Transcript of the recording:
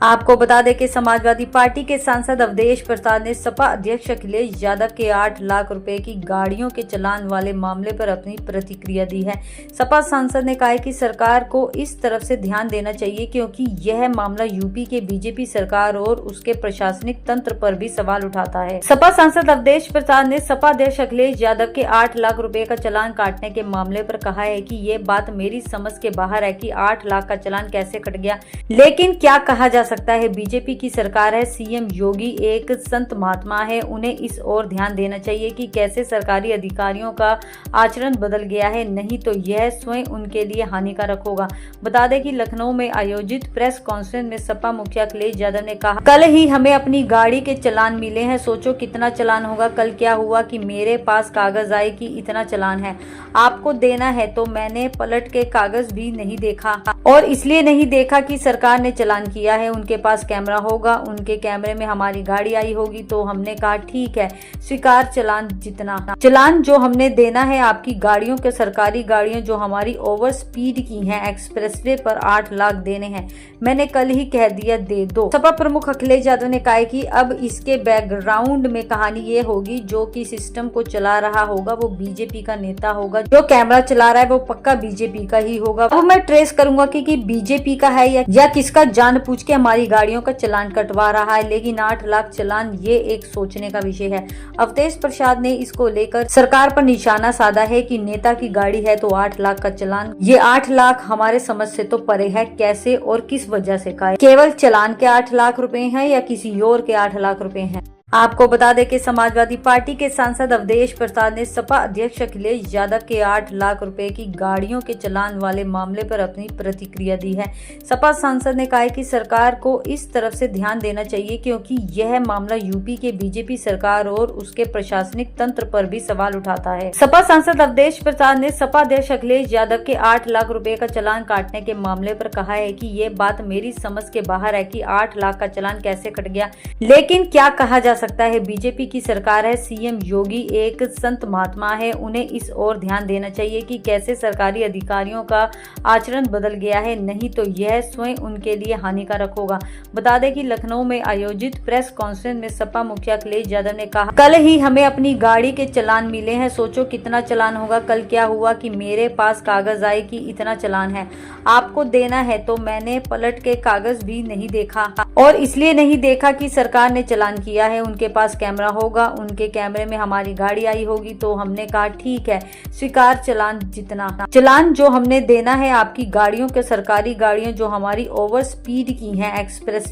आपको बता दें कि समाजवादी पार्टी के सांसद अवधेश प्रसाद ने सपा अध्यक्ष अखिलेश यादव के 8 लाख रुपए की गाड़ियों के चालान वाले मामले पर अपनी प्रतिक्रिया दी है। सपा सांसद ने कहा है कि सरकार को इस तरफ से ध्यान देना चाहिए क्योंकि यह मामला यूपी के बीजेपी सरकार और उसके प्रशासनिक तंत्र पर भी सवाल उठाता है। सपा सांसद अवधेश प्रसाद ने सपा अध्यक्ष अखिलेश यादव के 8 लाख रुपए का चालान काटने के मामले पर कहा है कि ये बात मेरी समझ के बाहर है कि 8 लाख का चालान कैसे कट गया, लेकिन क्या कहा जा सकता है, बीजेपी की सरकार है, सीएम योगी एक संत महात्मा है, उन्हें इस ओर ध्यान देना चाहिए कि कैसे सरकारी अधिकारियों का आचरण बदल गया है, नहीं तो यह स्वयं उनके लिए हानिकारक होगा। बता दें कि लखनऊ में आयोजित प्रेस कॉन्फ्रेंस में सपा मुखिया अखिलेश यादव ने कहा, कल ही हमें अपनी गाड़ी के चालान मिले हैं, सोचो कितना चालान होगा। कल क्या हुआ कि मेरे पास कागज आए कि इतना चालान है, आपको देना है, तो मैंने पलट के कागज भी नहीं देखा और इसलिए नहीं देखा कि सरकार ने चालान किया है, उनके पास कैमरा होगा, उनके कैमरे में हमारी गाड़ी आई होगी, तो हमने कहा ठीक है, स्वीकार चालान जितना चालान जो हमने देना है आपकी गाड़ियों के, सरकारी गाड़ियां जो हमारी ओवर स्पीड की हैं, एक्सप्रेसवे पर 8 लाख देने हैं, मैंने कल ही कह दिया दे दो। सपा प्रमुख अखिलेश यादव ने कहा कि अब इसके बैकग्राउंड में कहानी ये होगी, जो कि सिस्टम को चला रहा होगा वो बीजेपी का नेता होगा, जो कैमरा चला रहा है वो पक्का बीजेपी का ही होगा। अब मैं ट्रेस करूंगा कि बीजेपी का है या किसका, जान पूछ के हमारी गाड़ियों का चालान कटवा रहा है, लेकिन 8 लाख चालान ये एक सोचने का विषय है। अवधेश प्रसाद ने इसको लेकर सरकार पर निशाना साधा है कि नेता की गाड़ी है तो 8 लाख का चालान, ये 8 लाख हमारे समझ से तो परे है, कैसे और किस वजह से का, केवल चालान के 8 लाख रुपए हैं या किसी और के 8 लाख रुपए हैं। आपको बता दें कि समाजवादी पार्टी के सांसद अवधेश प्रसाद ने सपा अध्यक्ष अखिलेश यादव के 8 लाख रुपए की गाड़ियों के चालान वाले मामले पर अपनी प्रतिक्रिया दी है। सपा सांसद ने कहा है कि सरकार को इस तरफ से ध्यान देना चाहिए क्योंकि यह मामला यूपी के बीजेपी सरकार और उसके प्रशासनिक तंत्र पर भी सवाल उठाता है। सपा सांसद अवधेश प्रसाद ने सपा अध्यक्ष अखिलेश यादव के 8 लाख रुपए का चालान काटने के मामले पर कहा है कि ये बात मेरी समझ के बाहर है कि 8 लाख का चालान कैसे कट गया, लेकिन क्या कहा जा सकता है, बीजेपी की सरकार है, सीएम योगी एक संत महात्मा है, उन्हें इस ओर ध्यान देना चाहिए कि कैसे सरकारी अधिकारियों का आचरण बदल गया है, नहीं तो यह स्वयं उनके लिए हानिकारक होगा। बता दें कि लखनऊ में आयोजित प्रेस कॉन्फ्रेंस में सपा मुखिया अखिलेश यादव ने कहा, कल ही हमें अपनी गाड़ी के चालान मिले हैं, सोचो कितना चालान होगा। कल क्या हुआ कि मेरे पास कागज आए कि इतना चालान है, आपको देना है, तो मैंने पलट के कागज भी नहीं देखा और इसलिए नहीं देखा कि सरकार ने चालान किया है, उनके पास कैमरा होगा, उनके कैमरे में हमारी गाड़ी आई होगी, तो हमने कहा ठीक है, स्वीकार चालान जितना चालान जो हमने देना है आपकी गाड़ियों के, सरकारी गाड़ियां जो हमारी ओवर स्पीड की हैं, एक्सप्रेस